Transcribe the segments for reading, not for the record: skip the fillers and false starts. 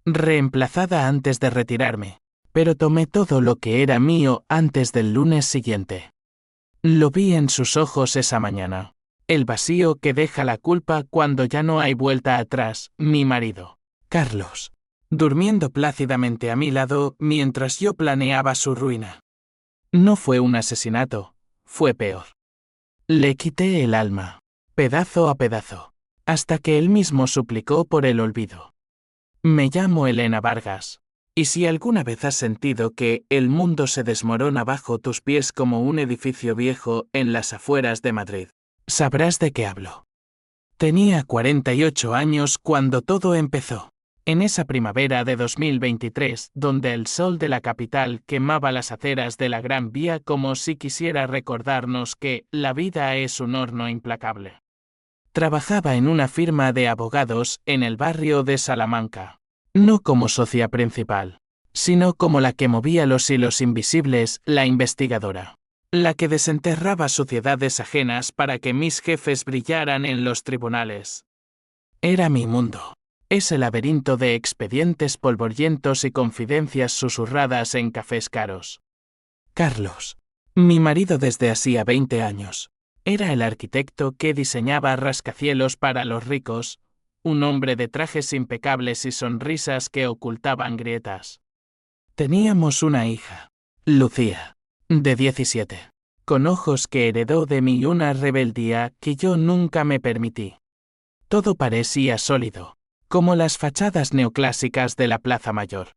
reemplazada antes de retirarme, pero tomé todo lo que era mío antes del lunes siguiente. Lo vi en sus ojos esa mañana. El vacío que deja la culpa cuando ya no hay vuelta atrás, mi marido, Carlos, durmiendo plácidamente a mi lado mientras yo planeaba su ruina. No fue un asesinato, fue peor. Le quité el alma, pedazo a pedazo, hasta que él mismo suplicó por el olvido. Me llamo Elena Vargas, y si alguna vez has sentido que el mundo se desmorona bajo tus pies como un edificio viejo en las afueras de Madrid, sabrás de qué hablo. Tenía 48 años cuando todo empezó. En esa primavera de 2023, donde el sol de la capital quemaba las aceras de la Gran Vía como si quisiera recordarnos que la vida es un horno implacable. Trabajaba en una firma de abogados en el barrio de Salamanca, no como socia principal, sino como la que movía los hilos invisibles, la investigadora, la que desenterraba suciedades ajenas para que mis jefes brillaran en los tribunales. Era mi mundo. Ese laberinto de expedientes polvorientos y confidencias susurradas en cafés caros. Carlos, mi marido desde hacía 20 años, era el arquitecto que diseñaba rascacielos para los ricos, un hombre de trajes impecables y sonrisas que ocultaban grietas. Teníamos una hija, Lucía, de 17, con ojos que heredó de mí una rebeldía que yo nunca me permití. Todo parecía sólido, como las fachadas neoclásicas de la Plaza Mayor.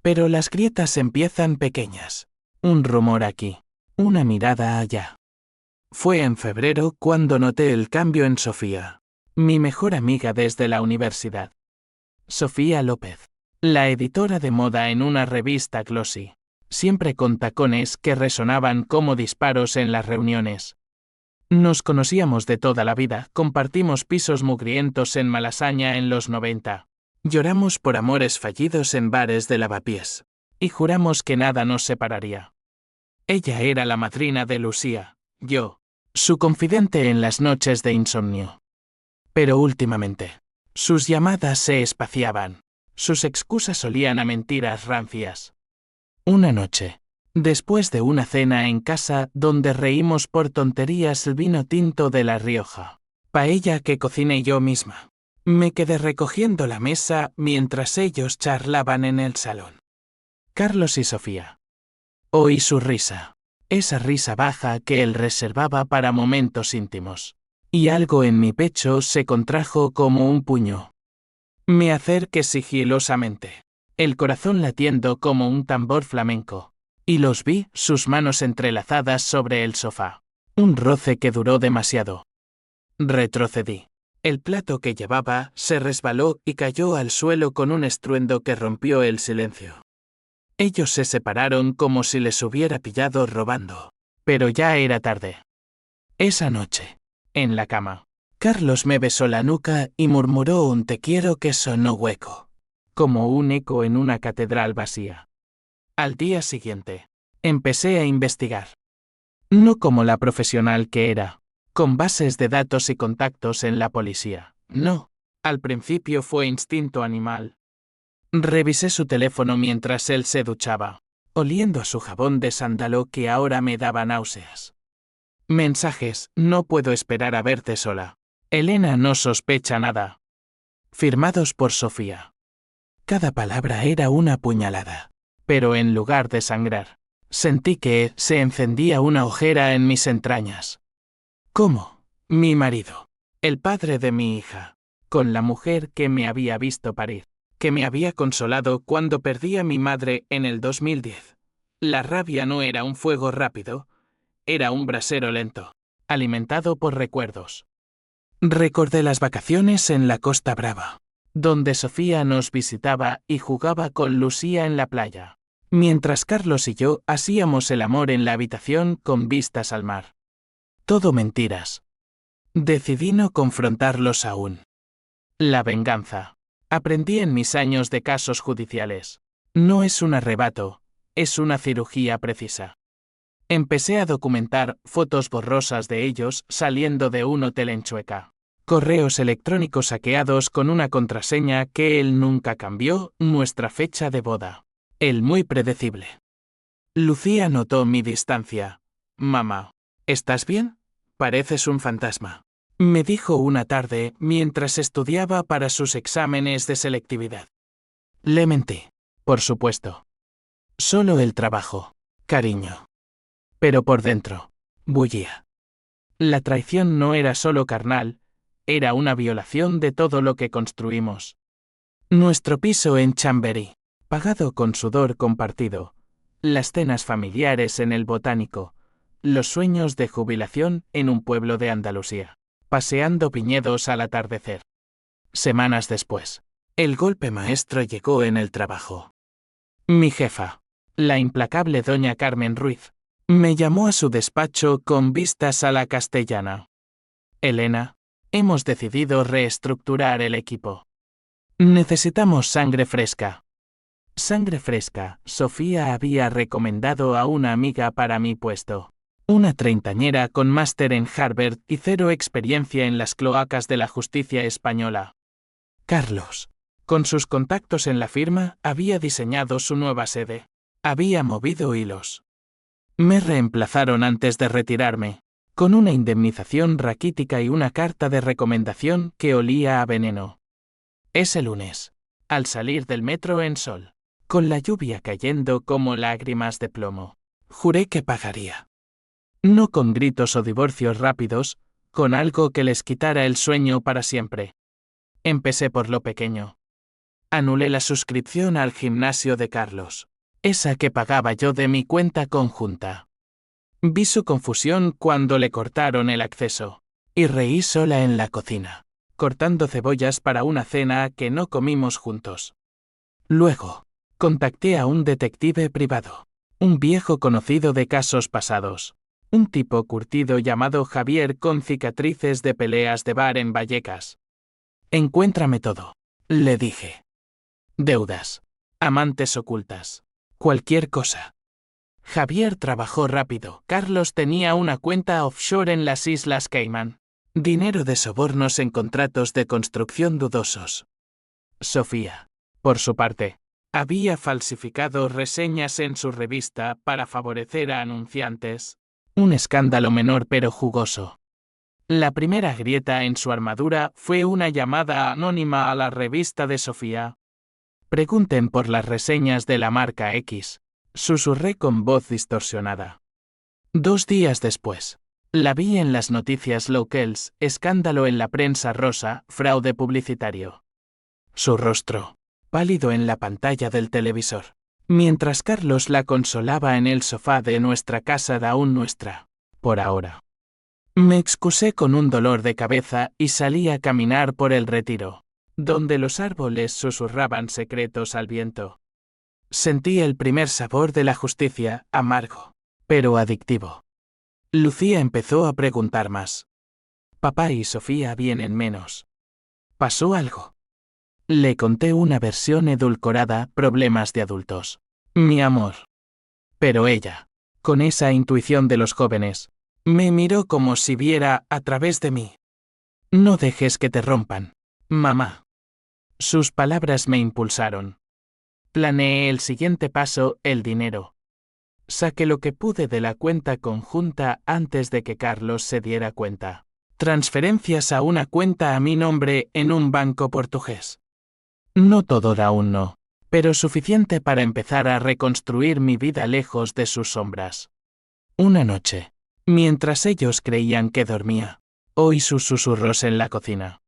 Pero las grietas empiezan pequeñas. Un rumor aquí, una mirada allá. Fue en febrero cuando noté el cambio en Sofía, mi mejor amiga desde la universidad. Sofía López, la editora de moda en una revista glossy, siempre con tacones que resonaban como disparos en las reuniones. Nos conocíamos de toda la vida, compartimos pisos mugrientos en Malasaña en los 90. Lloramos por amores fallidos en bares de Lavapiés. Y juramos que nada nos separaría. Ella era la madrina de Lucía, yo, su confidente en las noches de insomnio. Pero últimamente, sus llamadas se espaciaban, sus excusas olían a mentiras rancias. Una noche, después de una cena en casa donde reímos por tonterías el vino tinto de La Rioja, paella que cociné yo misma, me quedé recogiendo la mesa mientras ellos charlaban en el salón. Carlos y Sofía. Oí su risa, esa risa baja que él reservaba para momentos íntimos, y algo en mi pecho se contrajo como un puño. Me acerqué sigilosamente, el corazón latiendo como un tambor flamenco, y los vi, sus manos entrelazadas sobre el sofá. Un roce que duró demasiado. Retrocedí. El plato que llevaba se resbaló y cayó al suelo con un estruendo que rompió el silencio. Ellos se separaron como si les hubiera pillado robando, pero ya era tarde. Esa noche, en la cama, Carlos me besó la nuca y murmuró un te quiero que sonó hueco, como un eco en una catedral vacía. Al día siguiente, empecé a investigar. No como la profesional que era, con bases de datos y contactos en la policía. No, al principio fue instinto animal. Revisé su teléfono mientras él se duchaba, oliendo a su jabón de sándalo que ahora me daba náuseas. Mensajes, no puedo esperar a verte sola. Elena no sospecha nada. Firmados por Sofía. Cada palabra era una puñalada, pero en lugar de sangrar, sentí que se encendía una ojera en mis entrañas. ¿Cómo? Mi marido, el padre de mi hija, con la mujer que me había visto parir, que me había consolado cuando perdí a mi madre en el 2010. La rabia no era un fuego rápido, era un brasero lento, alimentado por recuerdos. Recordé las vacaciones en la Costa Brava, donde Sofía nos visitaba y jugaba con Lucía en la playa, mientras Carlos y yo hacíamos el amor en la habitación con vistas al mar. Todo mentiras. Decidí no confrontarlos aún. La venganza. Aprendí en mis años de casos judiciales. No es un arrebato, es una cirugía precisa. Empecé a documentar fotos borrosas de ellos saliendo de un hotel en Chueca, correos electrónicos hackeados con una contraseña que él nunca cambió, nuestra fecha de boda. Él muy predecible. Lucía notó mi distancia. Mamá, ¿estás bien? Pareces un fantasma. Me dijo una tarde mientras estudiaba para sus exámenes de selectividad. Le mentí. Por supuesto. Solo el trabajo, cariño. Pero por dentro, bullía. La traición no era solo carnal, era una violación de todo lo que construimos. Nuestro piso en Chamberí, pagado con sudor compartido, las cenas familiares en el Botánico, los sueños de jubilación en un pueblo de Andalucía, paseando viñedos al atardecer. Semanas después, el golpe maestro llegó en el trabajo. Mi jefa, la implacable doña Carmen Ruiz, me llamó a su despacho con vistas a la castellana. Elena, hemos decidido reestructurar el equipo. Necesitamos sangre fresca. Sangre fresca, Sofía había recomendado a una amiga para mi puesto. Una treintañera con máster en Harvard y 0 experiencia en las cloacas de la justicia española. Carlos, con sus contactos en la firma, había diseñado su nueva sede. Había movido hilos. Me reemplazaron antes de retirarme, con una indemnización raquítica y una carta de recomendación que olía a veneno. Ese lunes, al salir del metro en Sol, con la lluvia cayendo como lágrimas de plomo, juré que pagaría. No con gritos o divorcios rápidos, con algo que les quitara el sueño para siempre. Empecé por lo pequeño. Anulé la suscripción al gimnasio de Carlos, esa que pagaba yo de mi cuenta conjunta. Vi su confusión cuando le cortaron el acceso, y reí sola en la cocina, cortando cebollas para una cena que no comimos juntos. Luego, contacté a un detective privado, un viejo conocido de casos pasados, un tipo curtido llamado Javier con cicatrices de peleas de bar en Vallecas. Encuéntrame todo, le dije. Deudas, amantes ocultas, cualquier cosa. Javier trabajó rápido. Carlos tenía una cuenta offshore en las Islas Caimán. Dinero de sobornos en contratos de construcción dudosos. Sofía, por su parte, había falsificado reseñas en su revista para favorecer a anunciantes. Un escándalo menor pero jugoso. La primera grieta en su armadura fue una llamada anónima a la revista de Sofía. Pregunten por las reseñas de la marca X, susurré con voz distorsionada. 2 días después, la vi en las noticias locales, escándalo en la prensa rosa, fraude publicitario. Su rostro, pálido en la pantalla del televisor, mientras Carlos la consolaba en el sofá de nuestra casa de aún nuestra, por ahora. Me excusé con un dolor de cabeza y salí a caminar por el retiro, donde los árboles susurraban secretos al viento. Sentí el primer sabor de la justicia, amargo, pero adictivo. Lucía empezó a preguntar más. Papá y Sofía vienen menos. ¿Pasó algo? Le conté una versión edulcorada, problemas de adultos. Mi amor. Pero ella, con esa intuición de los jóvenes, me miró como si viera a través de mí. No dejes que te rompan, mamá. Sus palabras me impulsaron. Planeé el siguiente paso, el dinero. Saqué lo que pude de la cuenta conjunta antes de que Carlos se diera cuenta. Transferencias a una cuenta a mi nombre en un banco portugués. No todo aún no, pero suficiente para empezar a reconstruir mi vida lejos de sus sombras. Una noche, mientras ellos creían que dormía, oí sus susurros en la cocina.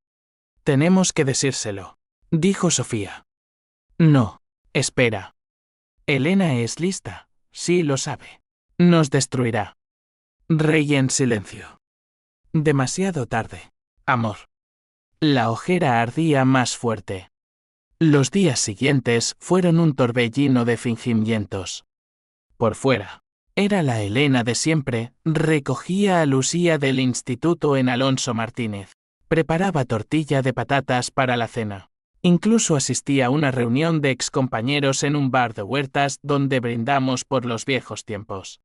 Tenemos que decírselo, dijo Sofía. No, espera. Elena es lista, sí lo sabe. Nos destruirá. Reí en silencio. Demasiado tarde, amor. La ojera ardía más fuerte. Los días siguientes fueron un torbellino de fingimientos. Por fuera, era la Elena de siempre, recogía a Lucía del instituto en Alonso Martínez, preparaba tortilla de patatas para la cena. Incluso asistí a una reunión de excompañeros en un bar de Huertas donde brindamos por los viejos tiempos.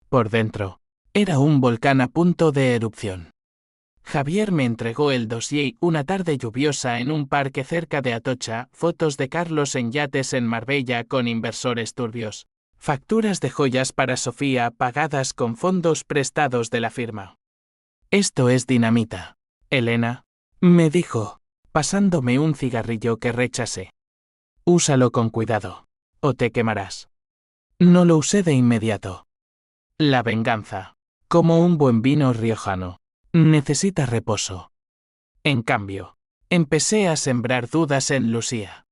Por dentro, era un volcán a punto de erupción. Javier me entregó el dossier una tarde lluviosa en un parque cerca de Atocha, fotos de Carlos en yates en Marbella con inversores turbios. Facturas de joyas para Sofía pagadas con fondos prestados de la firma. Esto es dinamita, Elena, me dijo, pasándome un cigarrillo que rechacé. Úsalo con cuidado, o te quemarás. No lo usé de inmediato. La venganza, como un buen vino riojano, necesita reposo. En cambio, empecé a sembrar dudas en Lucía.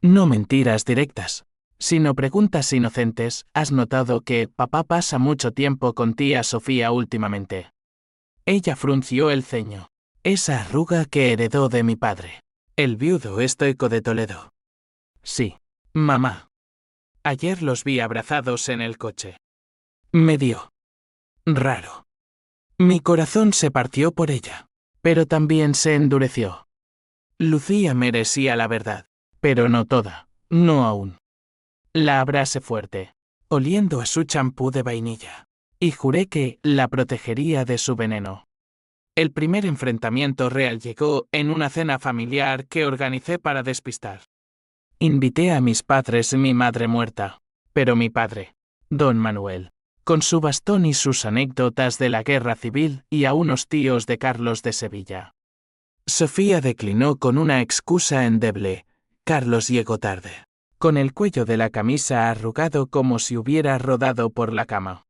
No mentiras directas, sino preguntas inocentes. ¿Has notado que papá pasa mucho tiempo con tía Sofía últimamente? Ella frunció el ceño. Esa arruga que heredó de mi padre. El viudo estoico de Toledo. Sí, mamá. Ayer los vi abrazados en el coche. Me dio. Raro. Mi corazón se partió por ella, pero también se endureció. Lucía merecía la verdad, pero no toda, no aún. La abracé fuerte, oliendo a su champú de vainilla, y juré que la protegería de su veneno. El primer enfrentamiento real llegó en una cena familiar que organicé para despistar. Invité a mis padres y mi madre muerta, pero mi padre, don Manuel, con su bastón y sus anécdotas de la guerra civil y a unos tíos de Carlos de Sevilla. Sofía declinó con una excusa endeble. Carlos llegó tarde, con el cuello de la camisa arrugado como si hubiera rodado por la cama.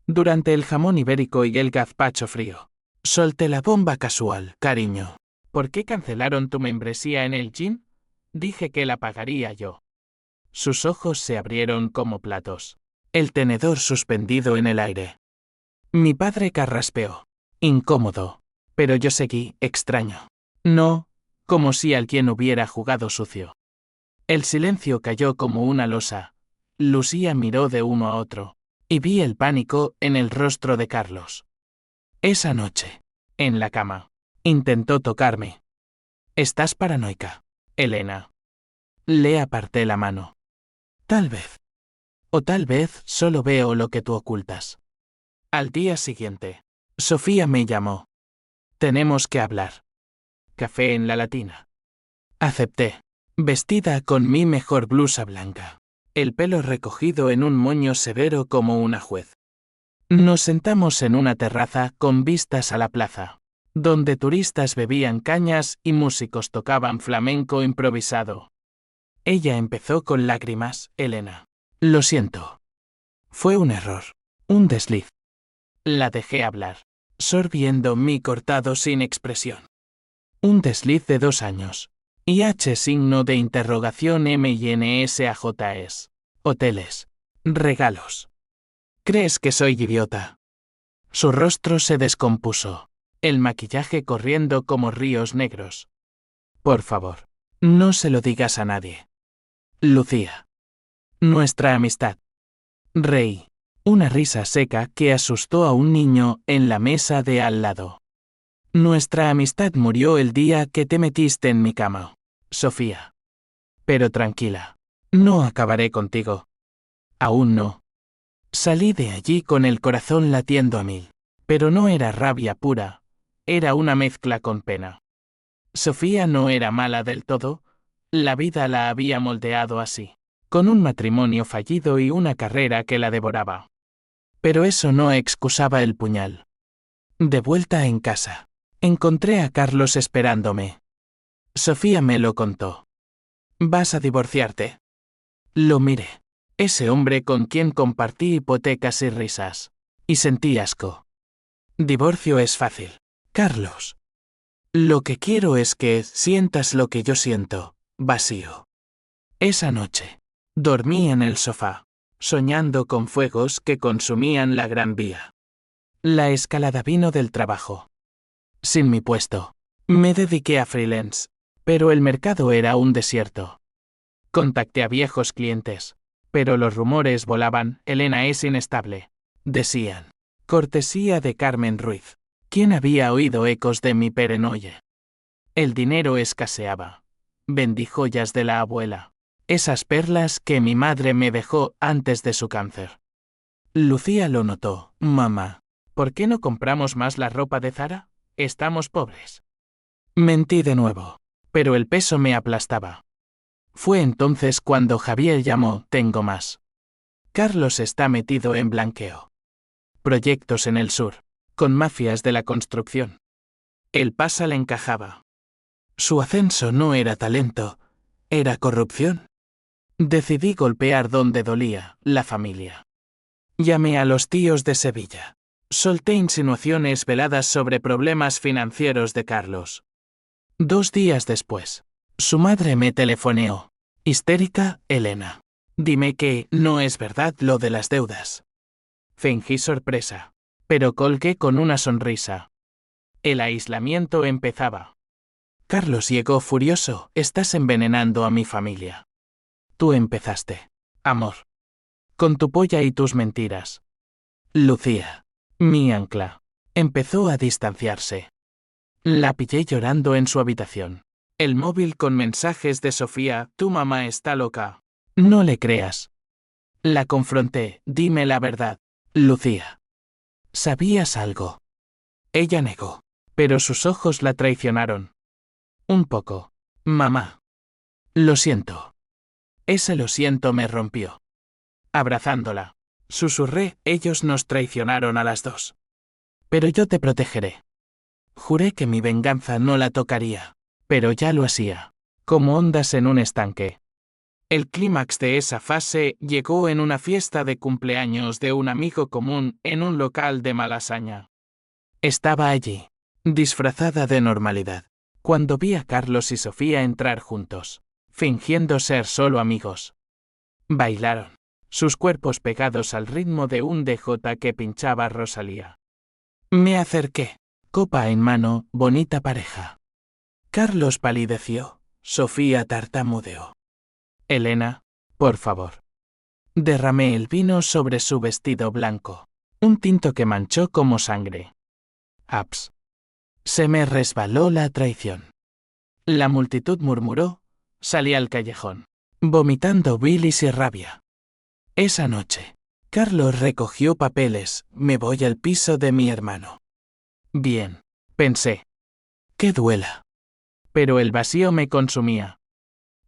Durante el jamón ibérico y el gazpacho frío, solté la bomba casual, cariño. ¿Por qué cancelaron tu membresía en el gym? Dije que la pagaría yo. Sus ojos se abrieron como platos. El tenedor suspendido en el aire. Mi padre carraspeó. Incómodo. Pero yo seguí, extraño. No, como si alguien hubiera jugado sucio. El silencio cayó como una losa. Lucía miró de uno a otro, y vi el pánico en el rostro de Carlos. Esa noche, en la cama, intentó tocarme. Estás paranoica, Elena. Le aparté la mano. Tal vez. O tal vez solo veo lo que tú ocultas. Al día siguiente, Sofía me llamó. Tenemos que hablar. Café en la Latina. Acepté, vestida con mi mejor blusa blanca, el pelo recogido en un moño severo como una juez. Nos sentamos en una terraza con vistas a la plaza, donde turistas bebían cañas y músicos tocaban flamenco improvisado. Ella empezó con lágrimas. Elena. Lo siento. Fue un error, un desliz. La dejé hablar, sorbiendo mi cortado sin expresión. Un desliz de 2 años. Y H signo de interrogación MINSAJS. Hoteles. Regalos. ¿Crees que soy idiota? Su rostro se descompuso, el maquillaje corriendo como ríos negros. Por favor, no se lo digas a nadie. Lucía. Nuestra amistad. Reí. Una risa seca que asustó a un niño en la mesa de al lado. Nuestra amistad murió el día que te metiste en mi cama, Sofía. Pero tranquila, no acabaré contigo. Aún no. Salí de allí con el corazón latiendo a 1000, pero no era rabia pura, era una mezcla con pena. Sofía no era mala del todo, la vida la había moldeado así, con un matrimonio fallido y una carrera que la devoraba. Pero eso no excusaba el puñal. De vuelta en casa, encontré a Carlos esperándome. Sofía me lo contó. ¿Vas a divorciarte? Lo miré. Ese hombre con quien compartí hipotecas y risas. Y sentí asco. Divorcio es fácil, Carlos. Lo que quiero es que sientas lo que yo siento, vacío. Esa noche, dormí en el sofá, soñando con fuegos que consumían la Gran Vía. La escalada vino del trabajo. Sin mi puesto, me dediqué a freelance, pero el mercado era un desierto. Contacté a viejos clientes, pero los rumores volaban. Elena es inestable, decían. Cortesía de Carmen Ruiz. ¿Quién había oído ecos de mi perenoye? El dinero escaseaba. Vendí joyas de la abuela, esas perlas que mi madre me dejó antes de su cáncer. Lucía lo notó. Mamá, ¿por qué no compramos más la ropa de Zara? Estamos pobres. Mentí de nuevo, pero el peso me aplastaba. Fue entonces cuando Javier llamó, tengo más. Carlos está metido en blanqueo. Proyectos en el sur, con mafias de la construcción. El pasa le encajaba. Su ascenso no era talento, era corrupción. Decidí golpear donde dolía, la familia. Llamé a los tíos de Sevilla. Solté insinuaciones veladas sobre problemas financieros de Carlos. 2 días después, su madre me telefoneó. Histérica, Elena. Dime que no es verdad lo de las deudas. Fingí sorpresa, pero colgué con una sonrisa. El aislamiento empezaba. Carlos llegó furioso, estás envenenando a mi familia. Tú empezaste, amor. Con tu polla y tus mentiras. Lucía, mi ancla, empezó a distanciarse. La pillé llorando en su habitación. El móvil con mensajes de Sofía, tu mamá está loca. No le creas. La confronté, dime la verdad. Lucía. ¿Sabías algo? Ella negó, pero sus ojos la traicionaron. Un poco. Mamá. Lo siento. Ese lo siento me rompió. Abrazándola, susurré, ellos nos traicionaron a las dos. Pero yo te protegeré. Juré que mi venganza no la tocaría, pero ya lo hacía, como ondas en un estanque. El clímax de esa fase llegó en una fiesta de cumpleaños de un amigo común en un local de Malasaña. Estaba allí, disfrazada de normalidad, cuando vi a Carlos y Sofía entrar juntos, fingiendo ser solo amigos. Bailaron, sus cuerpos pegados al ritmo de un DJ que pinchaba Rosalía. Me acerqué, copa en mano, bonita pareja. Carlos palideció, Sofía tartamudeó. Elena, por favor. Derramé el vino sobre su vestido blanco, un tinto que manchó como sangre. Aps. Se me resbaló la traición. La multitud murmuró, salí al callejón, vomitando bilis y rabia. Esa noche, Carlos recogió papeles, me voy al piso de mi hermano. Bien, pensé. Que duela. Pero el vacío me consumía.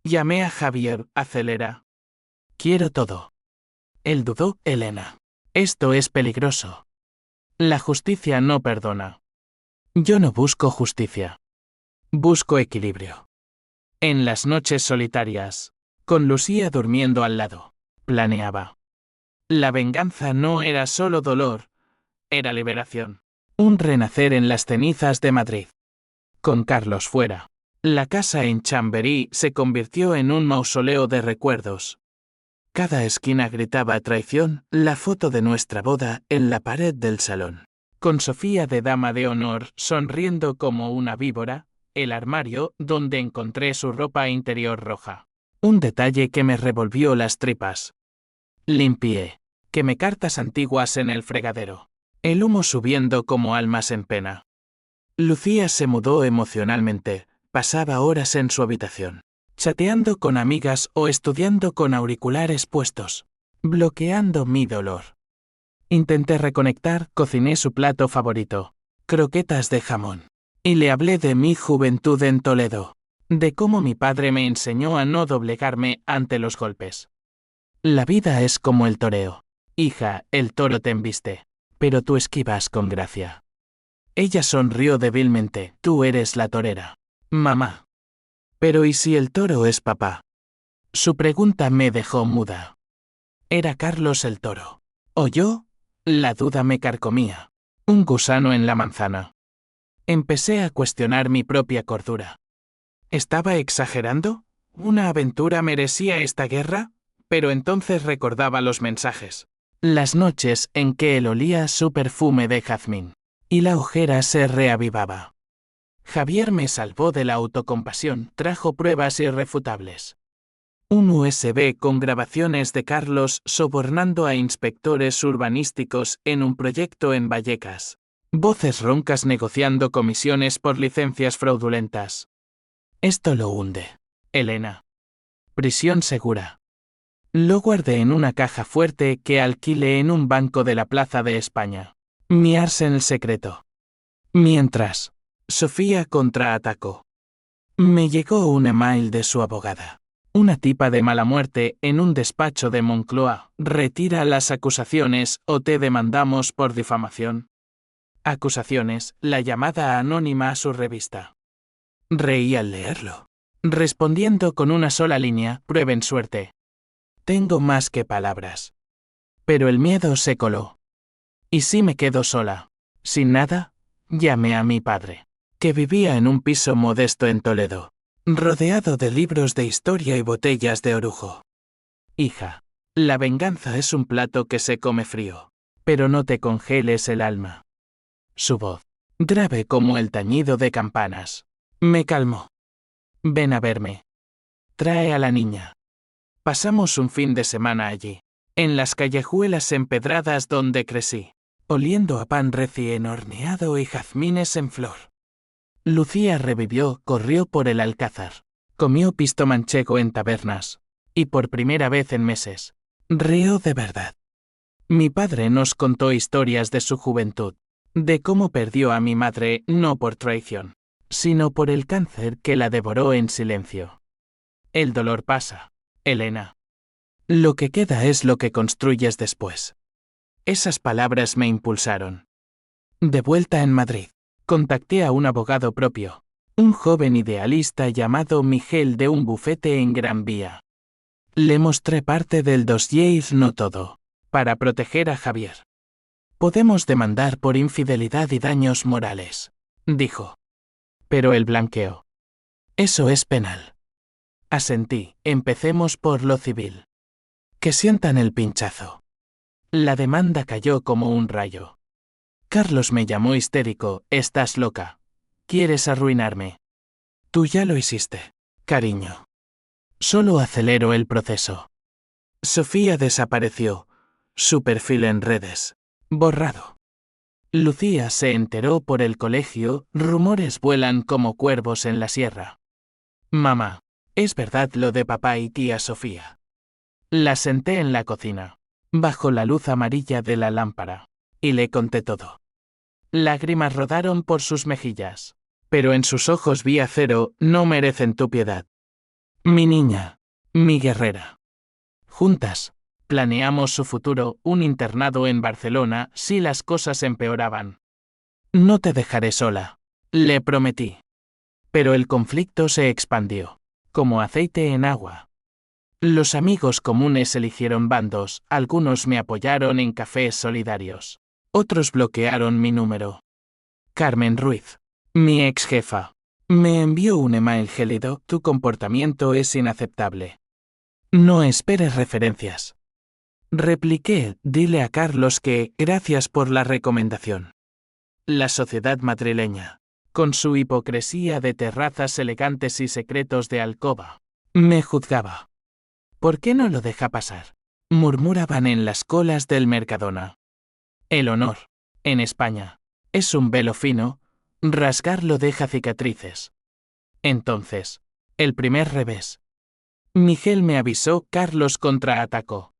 Llamé a Javier, acelera. Quiero todo. Él dudó, Elena. Esto es peligroso. La justicia no perdona. Yo no busco justicia. Busco equilibrio. En las noches solitarias, con Lucía durmiendo al lado, planeaba. La venganza no era solo dolor, era liberación. Un renacer en las cenizas de Madrid. Con Carlos fuera, la casa en Chamberí se convirtió en un mausoleo de recuerdos. Cada esquina gritaba traición, la foto de nuestra boda en la pared del salón. Con Sofía de dama de honor sonriendo como una víbora, el armario donde encontré su ropa interior roja. Un detalle que me revolvió las tripas. Limpié. Quemé cartas antiguas en el fregadero. El humo subiendo como almas en pena. Lucía se mudó emocionalmente, pasaba horas en su habitación, chateando con amigas o estudiando con auriculares puestos, bloqueando mi dolor. Intenté reconectar, cociné su plato favorito, croquetas de jamón, y le hablé de mi juventud en Toledo, de cómo mi padre me enseñó a no doblegarme ante los golpes. La vida es como el toreo. Hija, el toro te embiste, pero tú esquivas con gracia. Ella sonrió débilmente, tú eres la torera. Mamá. Pero ¿y si el toro es papá? Su pregunta me dejó muda. ¿Era Carlos el toro? ¿O yo? La duda me carcomía. Un gusano en la manzana. Empecé a cuestionar mi propia cordura. ¿Estaba exagerando? ¿Una aventura merecía esta guerra? Pero entonces recordaba los mensajes. Las noches en que él olía su perfume de jazmín. Y la ojera se reavivaba. Javier me salvó de la autocompasión, trajo pruebas irrefutables. Un USB con grabaciones de Carlos sobornando a inspectores urbanísticos en un proyecto en Vallecas. Voces roncas negociando comisiones por licencias fraudulentas. Esto lo hunde. Elena. Prisión segura. Lo guardé en una caja fuerte que alquilé en un banco de la Plaza de España. Mi arsenal secreto. Mientras, Sofía contraatacó. Me llegó un email de su abogada. Una tipa de mala muerte en un despacho de Moncloa. Retira las acusaciones o te demandamos por difamación. Acusaciones, la llamada anónima a su revista. Reí al leerlo, respondiendo con una sola línea: prueben suerte. Tengo más que palabras. Pero el miedo se coló. ¿Y si me quedo sola? ¿Sin nada? Llamé a mi padre, que vivía en un piso modesto en Toledo, rodeado de libros de historia y botellas de orujo. Hija, la venganza es un plato que se come frío, pero no te congeles el alma. Su voz, grave como el tañido de campanas, me calmó. Ven a verme. Trae a la niña. Pasamos un fin de semana allí, en las callejuelas empedradas donde crecí, oliendo a pan recién horneado y jazmines en flor. Lucía revivió, corrió por el Alcázar, comió pisto manchego en tabernas, y por primera vez en meses, rió de verdad. Mi padre nos contó historias de su juventud, de cómo perdió a mi madre no por traición, sino por el cáncer que la devoró en silencio. El dolor pasa, Elena. Lo que queda es lo que construyes después. Esas palabras me impulsaron. De vuelta en Madrid, contacté a un abogado propio, un joven idealista llamado Miguel de un bufete en Gran Vía. Le mostré parte del dossier, no todo, para proteger a Javier. Podemos demandar por infidelidad y daños morales, dijo. Pero el blanqueo. Eso es penal. Asentí, empecemos por lo civil. Que sientan el pinchazo. La demanda cayó como un rayo. Carlos me llamó histérico: estás loca. ¿Quieres arruinarme? Tú ya lo hiciste, cariño. Solo acelero el proceso. Sofía desapareció. Su perfil en redes, borrado. Lucía se enteró por el colegio, rumores vuelan como cuervos en la sierra. Mamá, ¿es verdad lo de papá y tía Sofía? La senté en la cocina, bajo la luz amarilla de la lámpara, y le conté todo. Lágrimas rodaron por sus mejillas, pero en sus ojos vi acero: no merecen tu piedad. Mi niña, mi guerrera. Juntas, planeamos su futuro, un internado en Barcelona si las cosas empeoraban. No te dejaré sola, le prometí. Pero el conflicto se expandió, como aceite en agua. Los amigos comunes eligieron bandos, algunos me apoyaron en cafés solidarios, otros bloquearon mi número. Carmen Ruiz, mi ex jefa, me envió un email gélido: tu comportamiento es inaceptable. No esperes referencias. Repliqué: dile a Carlos que, gracias por la recomendación. La sociedad madrileña, con su hipocresía de terrazas elegantes y secretos de alcoba, me juzgaba. ¿Por qué no lo deja pasar?, murmuraban en las colas del Mercadona. El honor, en España, es un velo fino, rasgarlo deja cicatrices. Entonces, el primer revés. Miguel me avisó: Carlos contraatacó.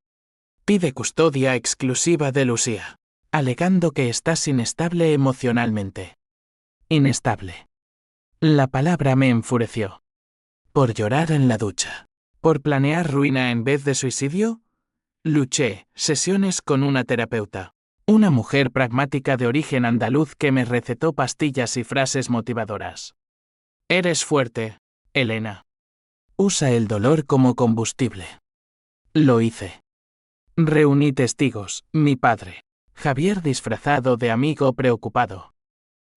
Pide custodia exclusiva de Lucía, alegando que estás inestable emocionalmente. Inestable. La palabra me enfureció. ¿Por llorar en la ducha? ¿Por planear ruina en vez de suicidio? Luché, sesiones con una terapeuta, una mujer pragmática de origen andaluz que me recetó pastillas y frases motivadoras. Eres fuerte, Elena. Usa el dolor como combustible. Lo hice. Reuní testigos: mi padre, Javier disfrazado de amigo preocupado.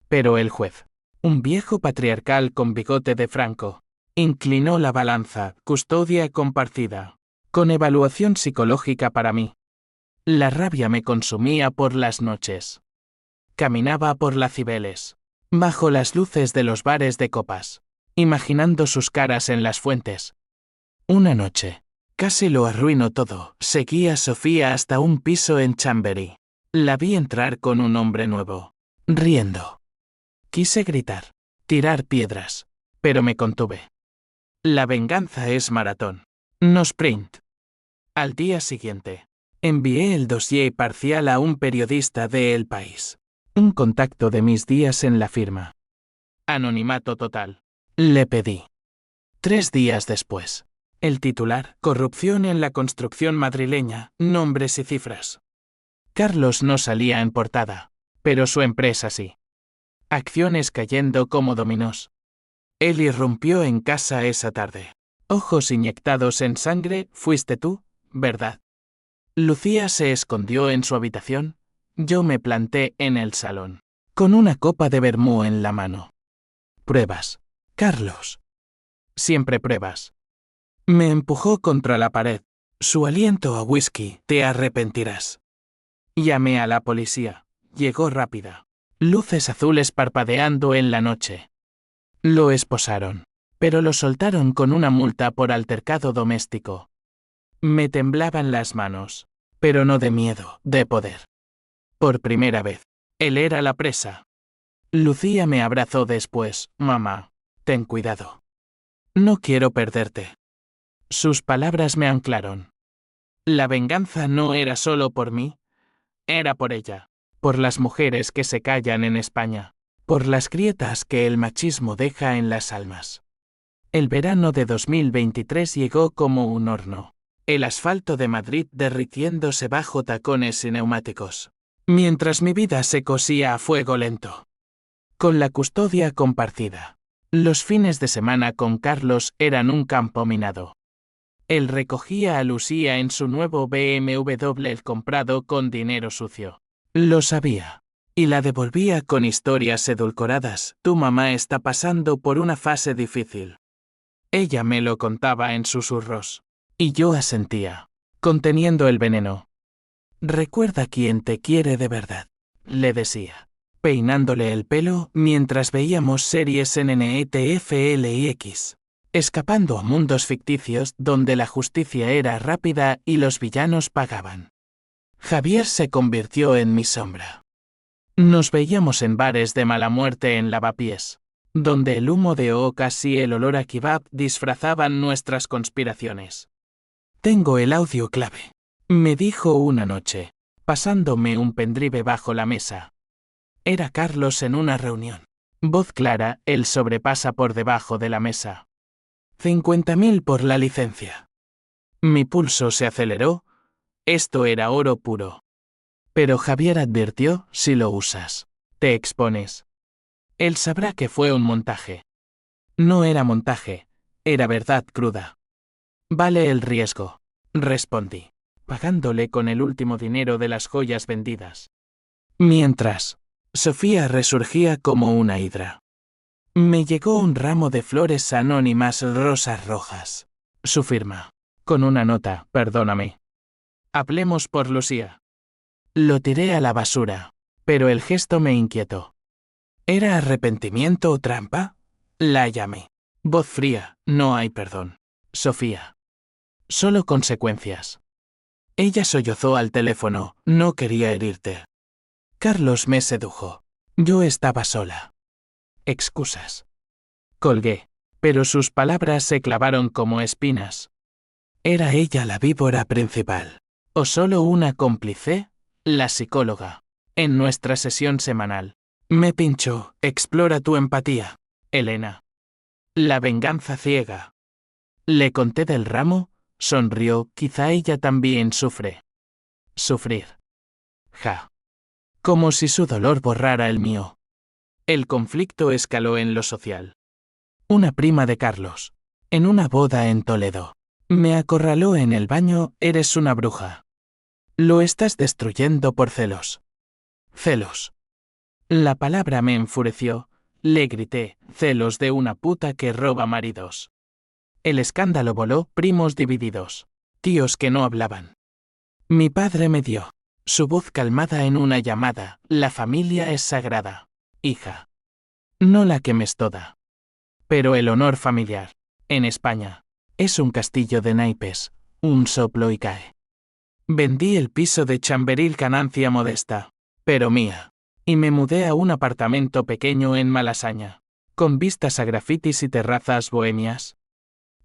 Pero el juez, un viejo patriarcal con bigote de Franco, inclinó la balanza: custodia compartida, con evaluación psicológica para mí. La rabia me consumía por las noches. Caminaba por la Cibeles, bajo las luces de los bares de copas, imaginando sus caras en las fuentes. Una noche, casi lo arruinó todo. Seguí a Sofía hasta un piso en Chamberí. La vi entrar con un hombre nuevo, riendo. Quise gritar, tirar piedras, pero me contuve. La venganza es maratón, no sprint. Al día siguiente, envié el dossier parcial a un periodista de El País, un contacto de mis días en la firma. Anonimato total. Le pedí. 3 días después. El titular: corrupción en la construcción madrileña, nombres y cifras. Carlos no salía en portada, pero su empresa sí. Acciones cayendo como dominós. Él irrumpió en casa esa tarde. Ojos inyectados en sangre, fuiste tú, ¿verdad? Lucía se escondió en su habitación. Yo me planté en el salón, con una copa de vermú en la mano. Pruebas, Carlos. Siempre pruebas. Me empujó contra la pared. Su aliento a whisky, te arrepentirás. Llamé a la policía. Llegó rápida. Luces azules parpadeando en la noche. Lo esposaron, pero lo soltaron con una multa por altercado doméstico. Me temblaban las manos, pero no de miedo, de poder. Por primera vez, él era la presa. Lucía me abrazó después. Mamá, ten cuidado. No quiero perderte. Sus palabras me anclaron. La venganza no era solo por mí, era por ella, por las mujeres que se callan en España, por las grietas que el machismo deja en las almas. El verano de 2023 llegó como un horno. El asfalto de Madrid derritiéndose bajo tacones y neumáticos, mientras mi vida se cosía a fuego lento. Con la custodia compartida. Los fines de semana con Carlos eran un campo minado. Él recogía a Lucía en su nuevo BMW comprado con dinero sucio. Lo sabía. Y la devolvía con historias edulcoradas. Tu mamá está pasando por una fase difícil. Ella me lo contaba en susurros. Y yo asentía, conteniendo el veneno. Recuerda quién te quiere de verdad, le decía, peinándole el pelo mientras veíamos series en NETFLIX, escapando a mundos ficticios donde la justicia era rápida y los villanos pagaban. Javier se convirtió en mi sombra. Nos veíamos en bares de mala muerte en Lavapiés, donde el humo de ocas y el olor a kebab disfrazaban nuestras conspiraciones. Tengo el audio clave, me dijo una noche, pasándome un pendrive bajo la mesa. Era Carlos en una reunión. Voz clara, él sobrepasa por debajo de la mesa. 50.000 por la licencia. Mi pulso se aceleró. Esto era oro puro. Pero Javier advirtió, si lo usas, te expones. Él sabrá que fue un montaje. No era montaje, era verdad cruda. Vale el riesgo, respondí, pagándole con el último dinero de las joyas vendidas. Mientras, Sofía resurgía como una hidra. Me llegó un ramo de flores anónimas rosas rojas. Su firma. Con una nota, perdóname. Hablemos por Lucía. Lo tiré a la basura, pero el gesto me inquietó. ¿Era arrepentimiento o trampa? La llamé. Voz fría, no hay perdón. Sofía. Solo consecuencias. Ella sollozó al teléfono, no quería herirte. Carlos me sedujo. Yo estaba sola. Excusas. Colgué, pero sus palabras se clavaron como espinas. ¿Era ella la víbora principal? ¿O solo una cómplice? La psicóloga. En nuestra sesión semanal. Me pinchó, explora tu empatía, Elena. La venganza ciega. Le conté del ramo, sonrió, quizá ella también sufre. Sufrir. Ja. Como si su dolor borrara el mío. El conflicto escaló en lo social. Una prima de Carlos, en una boda en Toledo, me acorraló en el baño, eres una bruja. Lo estás destruyendo por celos. Celos. La palabra me enfureció, le grité, celos de una puta que roba maridos. El escándalo voló, primos divididos, tíos que no hablaban. Mi padre me dio, su voz calmada en una llamada, la familia es sagrada, hija. No la quemes toda. Pero el honor familiar, en España, es un castillo de naipes, un soplo y cae. Vendí el piso de Chamberil, ganancia modesta, pero mía, y me mudé a un apartamento pequeño en Malasaña, con vistas a grafitis y terrazas bohemias.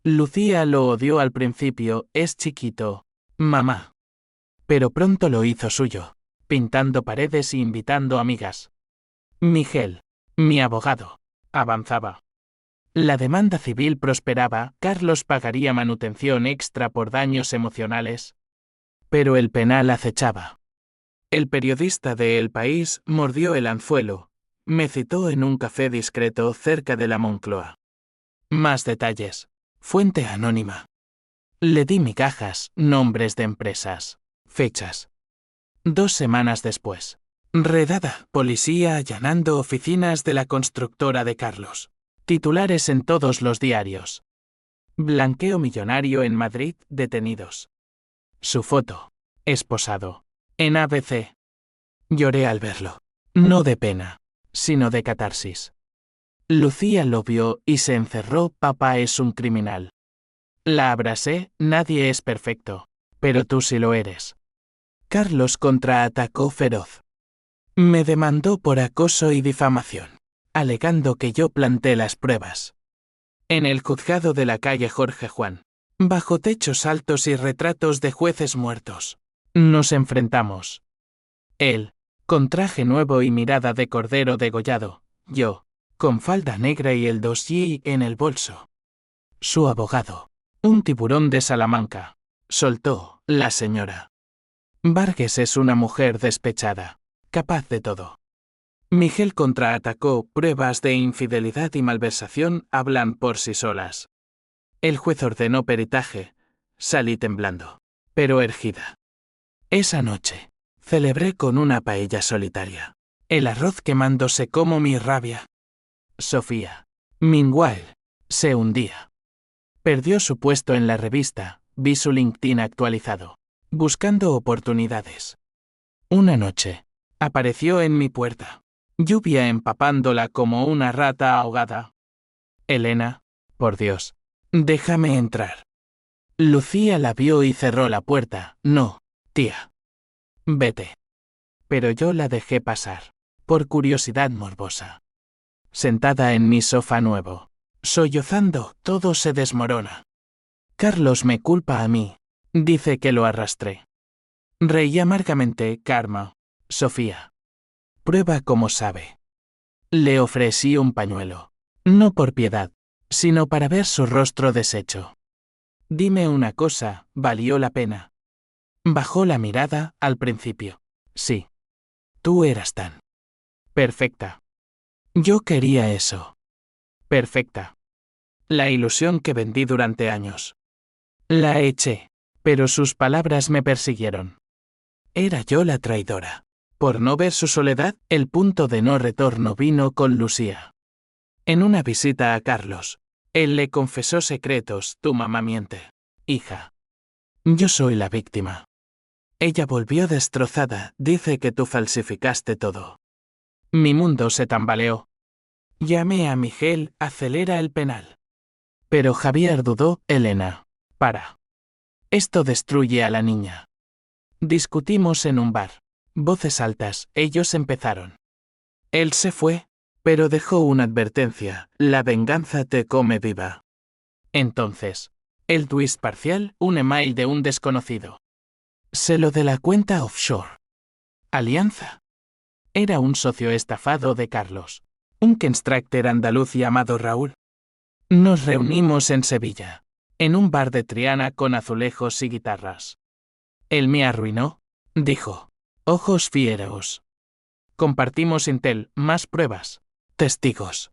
Lucía lo odió al principio, es chiquito, mamá. Pero pronto lo hizo suyo, pintando paredes y invitando amigas. Miguel, mi abogado, Avanzaba. La demanda civil prosperaba, Carlos pagaría manutención extra por daños emocionales. Pero el penal acechaba. El periodista de El País mordió el anzuelo. Me citó en un café discreto cerca de la Moncloa. Más detalles. Fuente anónima. Le di migajas, nombres de empresas, fechas. 2 semanas después. Redada. Policía allanando oficinas de la constructora de Carlos. Titulares en todos los diarios. Blanqueo millonario en Madrid, detenidos. Su foto. Esposado. En ABC. Lloré al verlo. No de pena, sino de catarsis. Lucía lo vio y se encerró. Papá es un criminal. La abracé. Nadie es perfecto. Pero tú sí lo eres. Carlos contraatacó feroz. Me demandó por acoso y difamación, alegando que yo planté las pruebas. En el juzgado de la calle Jorge Juan, bajo techos altos y retratos de jueces muertos, nos enfrentamos. Él, con traje nuevo y mirada de cordero degollado, yo, con falda negra y el dossier en el bolso. Su abogado, un tiburón de Salamanca, soltó, la señora Vargas es una mujer despechada, capaz de todo. Miguel contraatacó, pruebas de infidelidad y malversación hablan por sí solas. El juez ordenó peritaje, salí temblando, pero ergida. Esa noche, celebré con una paella solitaria, el arroz quemándose como mi rabia. Sofía, meanwhile, se hundía. Perdió su puesto en la revista, vi su LinkedIn actualizado, buscando oportunidades. Una noche, apareció en mi puerta. Lluvia empapándola como una rata ahogada. Elena, por Dios, déjame entrar. Lucía la vio y cerró la puerta. No, tía. Vete. Pero yo la dejé pasar, por curiosidad morbosa. Sentada en mi sofá nuevo, sollozando, todo se desmorona. Carlos me culpa a mí. Dice que lo arrastré. Reí amargamente, Karma. Sofía. Prueba como sabe. Le ofrecí un pañuelo. No por piedad, sino para ver su rostro deshecho. Dime una cosa, ¿valió la pena? Bajó la mirada, al principio. Sí. Tú eras tan perfecta. Yo quería eso. Perfecta. La ilusión que vendí durante años. La eché, pero sus palabras me persiguieron. Era yo la traidora. Por no ver su soledad, el punto de no retorno vino con Lucía. En una visita a Carlos, él le confesó secretos, tu mamá miente. Hija. Yo soy la víctima. Ella volvió destrozada, dice que tú falsificaste todo. Mi mundo se tambaleó. Llamé a Miguel, acelera el penal. Pero Javier dudó, Elena. Para. Esto destruye a la niña. Discutimos en un bar. Voces altas, ellos empezaron. Él se fue, pero dejó una advertencia, la venganza te come viva. Entonces, el twist parcial, un email de un desconocido. Se lo de la cuenta offshore. Alianza. Era un socio estafado de Carlos, un constructor andaluz llamado Raúl. Nos reunimos en Sevilla, en un bar de Triana con azulejos y guitarras. Él me arruinó, dijo. Ojos fieros. Compartimos intel, más pruebas, testigos.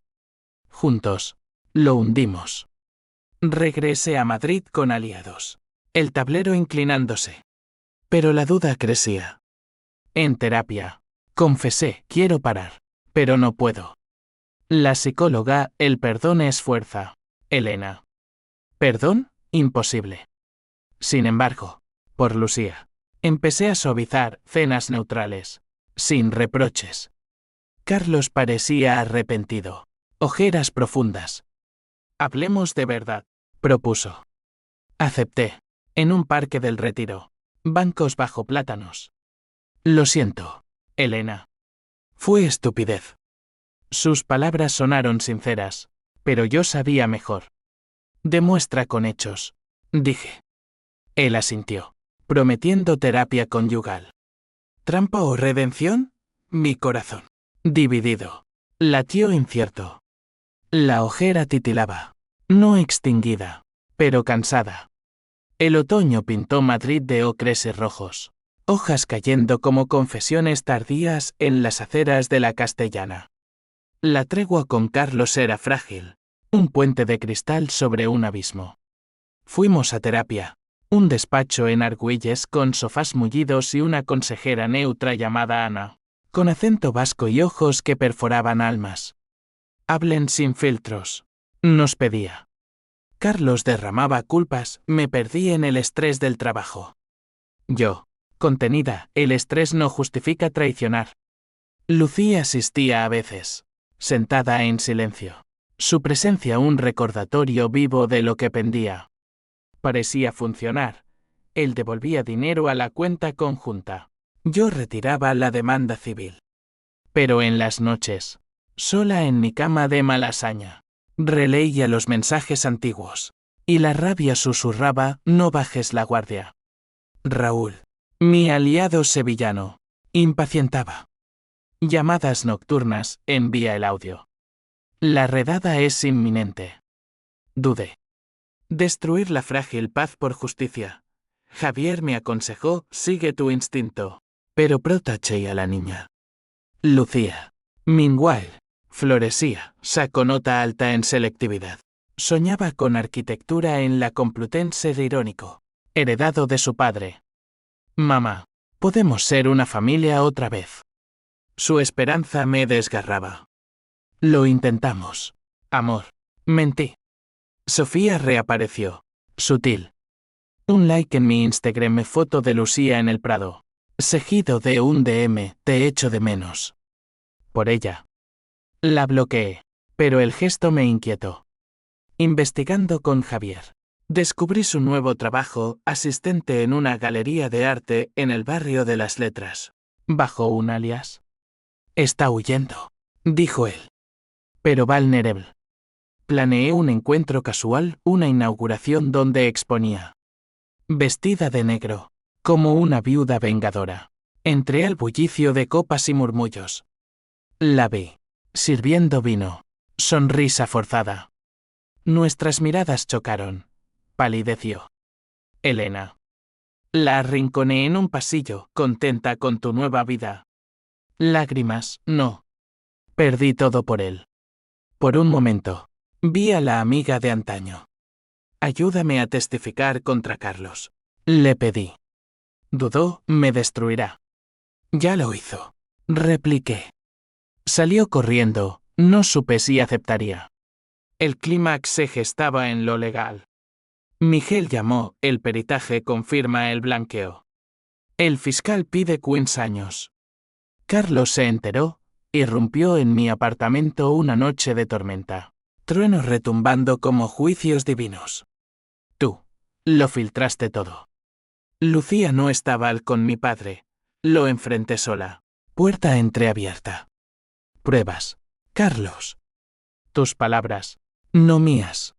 Juntos, lo hundimos. Regresé a Madrid con aliados. El tablero inclinándose. Pero la duda crecía. En terapia, confesé, quiero parar, pero no puedo. La psicóloga, el perdón es fuerza. Elena. ¿Perdón? Imposible. Sin embargo, por Lucía, empecé a suavizar cenas neutrales, sin reproches. Carlos parecía arrepentido. Ojeras profundas. Hablemos de verdad, propuso. Acepté. En un parque del Retiro. Bancos bajo plátanos. Lo siento, Elena. Fue estupidez. Sus palabras sonaron sinceras, pero yo sabía mejor. Demuestra con hechos, dije. Él asintió, prometiendo terapia conyugal. ¿Trampa o redención? Mi corazón, dividido, latió incierto. La ojera titilaba. No extinguida, pero cansada. El otoño pintó Madrid de ocres y rojos, hojas cayendo como confesiones tardías en las aceras de la Castellana. La tregua con Carlos era frágil, un puente de cristal sobre un abismo. Fuimos a terapia, un despacho en Argüelles con sofás mullidos y una consejera neutra llamada Ana, con acento vasco y ojos que perforaban almas. Hablen sin filtros, nos pedía. Carlos derramaba culpas, me perdí en el estrés del trabajo. Yo, contenida, el estrés no justifica traicionar. Lucía asistía a veces, sentada en silencio. Su presencia un recordatorio vivo de lo que pendía. Parecía funcionar. Él devolvía dinero a la cuenta conjunta. Yo retiraba la demanda civil. Pero en las noches, sola en mi cama de malasaña, releía los mensajes antiguos. Y la rabia susurraba, no bajes la guardia. Raúl, mi aliado sevillano, impacientaba. Llamadas nocturnas, envía el audio. La redada es inminente. Dudé. Destruir la frágil paz por justicia. Javier me aconsejó, sigue tu instinto. Pero proteché a la niña. Lucía. Meanwhile, florecía, sacó nota alta en selectividad. Soñaba con arquitectura en la Complutense de irónico, heredado de su padre. Mamá, podemos ser una familia otra vez. Su esperanza me desgarraba. Lo intentamos. Amor. Mentí. Sofía reapareció. Sutil. Un like en mi Instagram foto de Lucía en el Prado. Seguido de un DM, te echo de menos. Por ella. La bloqueé, pero el gesto me inquietó. Investigando con Javier. Descubrí su nuevo trabajo, asistente en una galería de arte en el barrio de las Letras. Bajo un alias. Está huyendo, dijo él. Pero vulnerable. Planeé un encuentro casual, una inauguración donde exponía. Vestida de negro, como una viuda vengadora. Entré al bullicio de copas y murmullos. La vi, sirviendo vino. Sonrisa forzada. Nuestras miradas chocaron. Palideció. Elena. La arrinconé en un pasillo, contenta con tu nueva vida. Lágrimas, no. Perdí todo por él. Por un momento, vi a la amiga de antaño. Ayúdame a testificar contra Carlos. Le pedí. Dudó, me destruirá. Ya lo hizo. Repliqué. Salió corriendo, no supe si aceptaría. El clímax se gestaba en lo legal. Miguel llamó, el peritaje confirma el blanqueo. El fiscal pide 15 años. Carlos se enteró, irrumpió en mi apartamento una noche de tormenta. Truenos retumbando como juicios divinos. Tú. Lo filtraste todo. Lucía no estaba con mi padre. Lo enfrenté sola. Puerta entreabierta. Pruebas. Carlos. Tus palabras. No mías.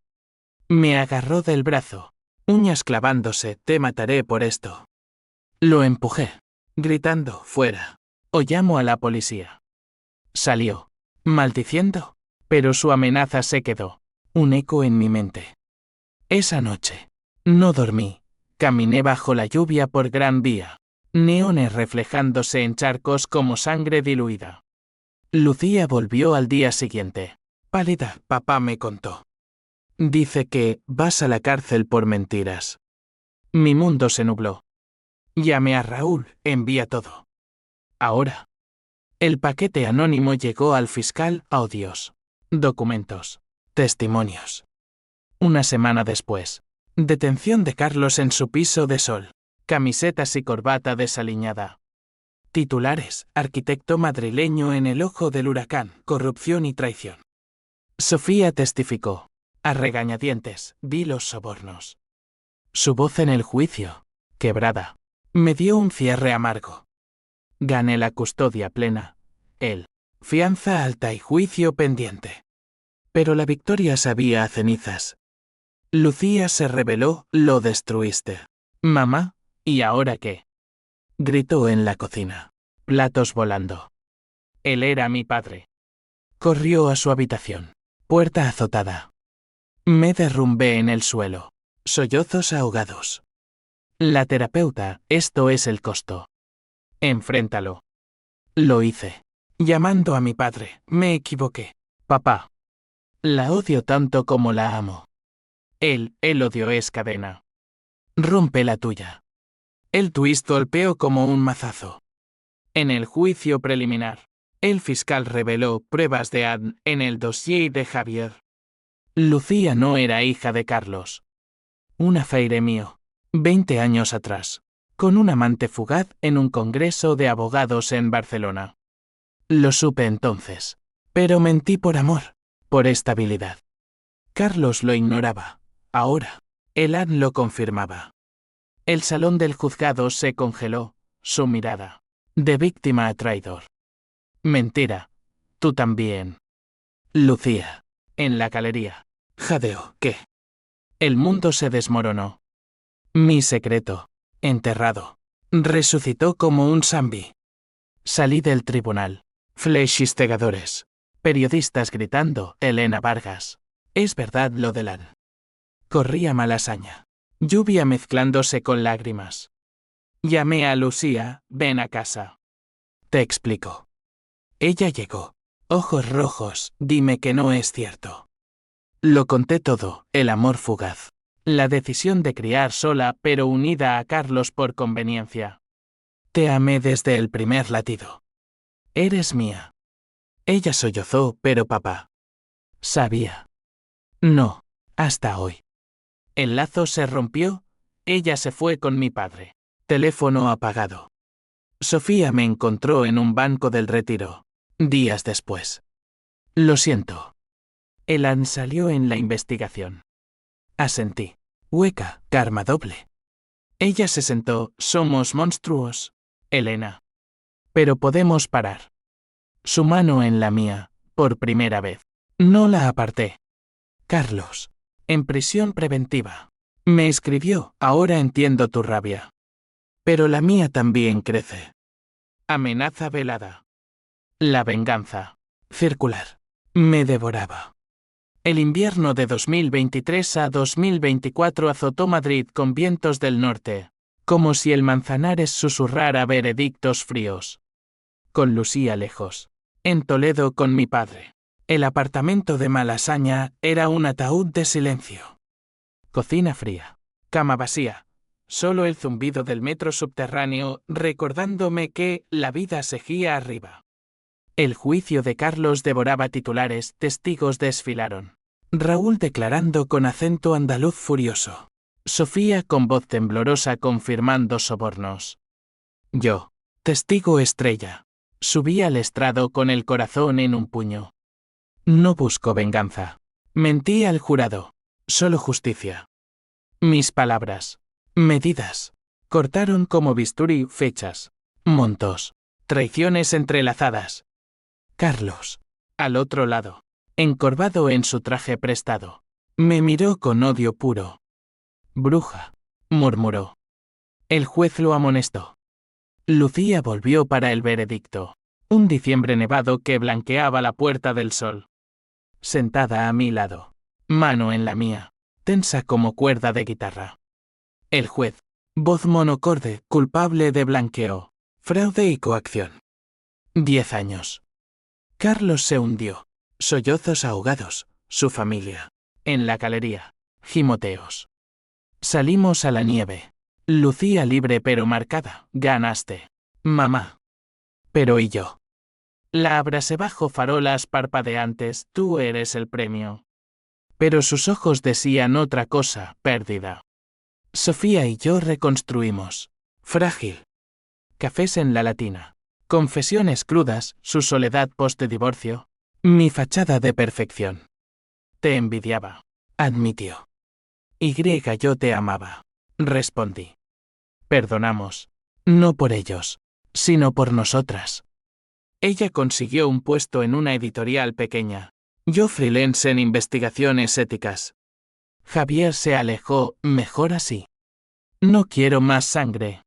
Me agarró del brazo. Uñas clavándose, te mataré por esto. Lo empujé. Gritando, fuera. O llamo a la policía. Salió. Maldiciendo. Pero su amenaza se quedó. Un eco en mi mente. Esa noche. No dormí. Caminé bajo la lluvia por Gran Vía. Neones reflejándose en charcos como sangre diluida. Lucía volvió al día siguiente. Pálida, papá me contó. Dice que vas a la cárcel por mentiras. Mi mundo se nubló. Llamé a Raúl, envía todo. Ahora. El paquete anónimo llegó al fiscal, audios, documentos, testimonios. Una semana después. Detención de Carlos en su piso de Sol. Camisetas y corbata desaliñada. Titulares, arquitecto madrileño en el ojo del huracán, corrupción y traición. Sofía testificó. A regañadientes, vi los sobornos. Su voz en el juicio, quebrada, me dio un cierre amargo. Gané la custodia plena. Él. Fianza alta y juicio pendiente. Pero la victoria sabía a cenizas. Lucía se rebeló, lo destruiste. Mamá, ¿y ahora qué? Gritó en la cocina. Platos volando. Él era mi padre. Corrió a su habitación. Puerta azotada. Me derrumbé en el suelo. Sollozos ahogados. La terapeuta, esto es el costo. Enfréntalo. Lo hice. Llamando a mi padre, me equivoqué. Papá. La odio tanto como la amo. El odio es cadena. Rompe la tuya. El twist golpeó como un mazazo. En el juicio preliminar, el fiscal reveló pruebas de ADN en el dossier de Javier. Lucía no era hija de Carlos. Un affaire mío, 20 años atrás, con un amante fugaz en un congreso de abogados en Barcelona. Lo supe entonces, pero mentí por amor, por estabilidad. Carlos lo ignoraba. Ahora, el ADN lo confirmaba. El salón del juzgado se congeló, su mirada, de víctima a traidor. Mentira. Tú también. Lucía. En la galería. Jadeo, ¿qué? El mundo se desmoronó. Mi secreto, enterrado, resucitó como un zombie. Salí del tribunal. Flechistegadores. Periodistas gritando, Elena Vargas. Es verdad lo del ADN. Corría Malasaña. Lluvia mezclándose con lágrimas. Llamé a Lucía, ven a casa. Te explico. Ella llegó. Ojos rojos, dime que no es cierto. Lo conté todo, el amor fugaz. La decisión de criar sola pero unida a Carlos por conveniencia. Te amé desde el primer latido. Eres mía. Ella sollozó, pero papá. Sabía. No, hasta hoy. El lazo se rompió, ella se fue con mi padre. Teléfono apagado. Sofía me encontró en un banco del Retiro, días después. Lo siento. El ADN salió en la investigación. Asentí. Hueca, karma doble. Ella se sentó, somos monstruos, Elena. Pero podemos parar. Su mano en la mía, por primera vez. No la aparté. Carlos. En prisión preventiva. Me escribió, ahora entiendo tu rabia. Pero la mía también crece. Amenaza velada. La venganza. Circular. Me devoraba. El invierno de 2023 a 2024 azotó Madrid con vientos del norte, como si el Manzanares susurrara veredictos fríos. Con Lucía lejos. En Toledo con mi padre. El apartamento de Malasaña era un ataúd de silencio. Cocina fría. Cama vacía. Solo el zumbido del metro subterráneo recordándome que la vida seguía arriba. El juicio de Carlos devoraba titulares, testigos desfilaron. Raúl declarando con acento andaluz furioso. Sofía con voz temblorosa confirmando sobornos. Yo, testigo estrella, subí al estrado con el corazón en un puño. No busco venganza. Mentí al jurado. Solo justicia. Mis palabras, medidas, cortaron como bisturí fechas, montos, traiciones entrelazadas. Carlos, al otro lado, encorvado en su traje prestado, me miró con odio puro. Bruja, murmuró. El juez lo amonestó. Lucía volvió para el veredicto. Un diciembre nevado que blanqueaba la Puerta del Sol. Sentada a mi lado, mano en la mía, tensa como cuerda de guitarra. El juez, voz monocorde, culpable de blanqueo, fraude y coacción. 10 años. Carlos se hundió. Sollozos ahogados, su familia. En la galería. Gimoteos. Salimos a la nieve. Lucía libre pero marcada. Ganaste. Mamá. Pero ¿y yo? La abrasé bajo farolas parpadeantes. Tú eres el premio. Pero sus ojos decían otra cosa, pérdida. Sofía y yo reconstruimos. Frágil. Cafés en la Latina. Confesiones crudas, su soledad post-divorcio. Mi fachada de perfección. Te envidiaba. Admitió. Yo te amaba. Respondí. Perdonamos. No por ellos, sino por nosotras. Ella consiguió un puesto en una editorial pequeña. Yo freelance en investigaciones éticas. Javier se alejó, mejor así. No quiero más sangre.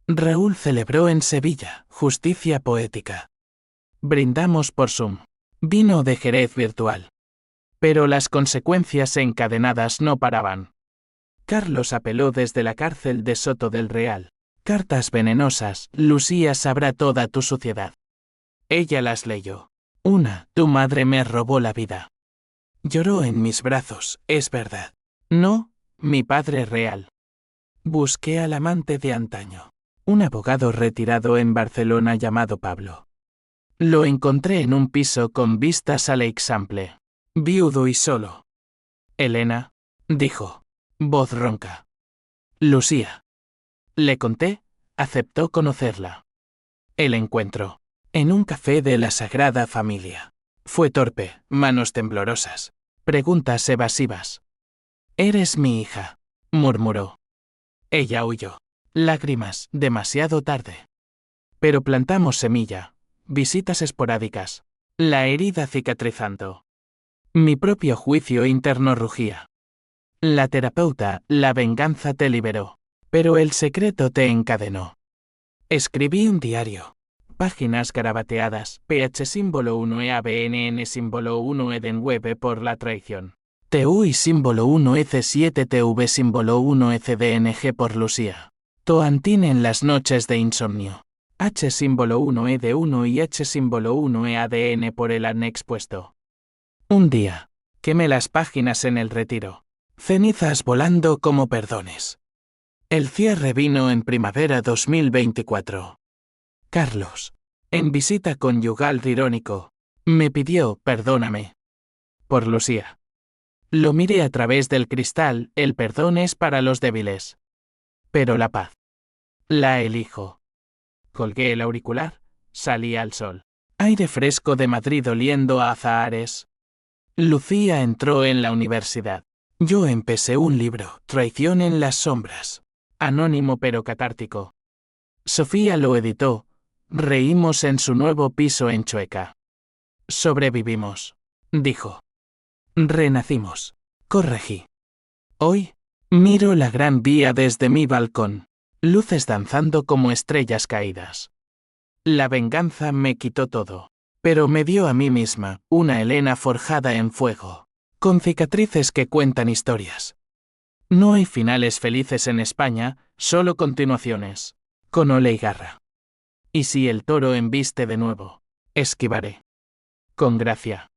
Raúl celebró en Sevilla, justicia poética. Brindamos por Zoom. Vino de Jerez virtual. Pero las consecuencias encadenadas no paraban. Carlos apeló desde la cárcel de Soto del Real. Cartas venenosas, Lucía sabrá toda tu suciedad. Ella las leyó. Una, tu madre me robó la vida. Lloró en mis brazos, es verdad. No, mi padre real. Busqué al amante de antaño. Un abogado retirado en Barcelona llamado Pablo. Lo encontré en un piso con vistas al Eixample. Viudo y solo. Elena, dijo. Voz ronca. Lucía. Le conté, aceptó conocerla. El encuentro. En un café de la Sagrada Familia. Fue torpe, manos temblorosas. Preguntas evasivas. «¿Eres mi hija?», murmuró. Ella huyó. Lágrimas, demasiado tarde. Pero plantamos semilla. Visitas esporádicas. La herida cicatrizando. Mi propio juicio interno rugía. La terapeuta, la venganza te liberó. Pero el secreto te encadenó. Escribí un diario. Páginas garabateadas, PH símbolo 1 EABNN símbolo 1 Edenweb por la traición. TUI símbolo 1 EC7 TV símbolo 1 ECDNG por Lucía. Toantín en las noches de insomnio. H símbolo 1 ED1 y H símbolo 1 EADN por el anexpuesto. Un día. Quemé las páginas en el retiro. Cenizas volando como perdones. El cierre vino en primavera 2024. Carlos, en visita conyugal irónico, me pidió perdóname. Por Lucía. Lo miré a través del cristal, el perdón es para los débiles. Pero la paz. La elijo. Colgué el auricular, salí al sol. Aire fresco de Madrid oliendo a azahares. Lucía entró en la universidad. Yo empecé un libro, Traición en las sombras. Anónimo pero catártico. Sofía lo editó. Reímos en su nuevo piso en Chueca. Sobrevivimos, dijo. Renacimos. Corregí. Hoy, miro la Gran Vía desde mi balcón. Luces danzando como estrellas caídas. La venganza me quitó todo. Pero me dio a mí misma, una Elena forjada en fuego. Con cicatrices que cuentan historias. No hay finales felices en España, solo continuaciones. Con ole y garra. Y si el toro embiste de nuevo, esquivaré. Con gracia.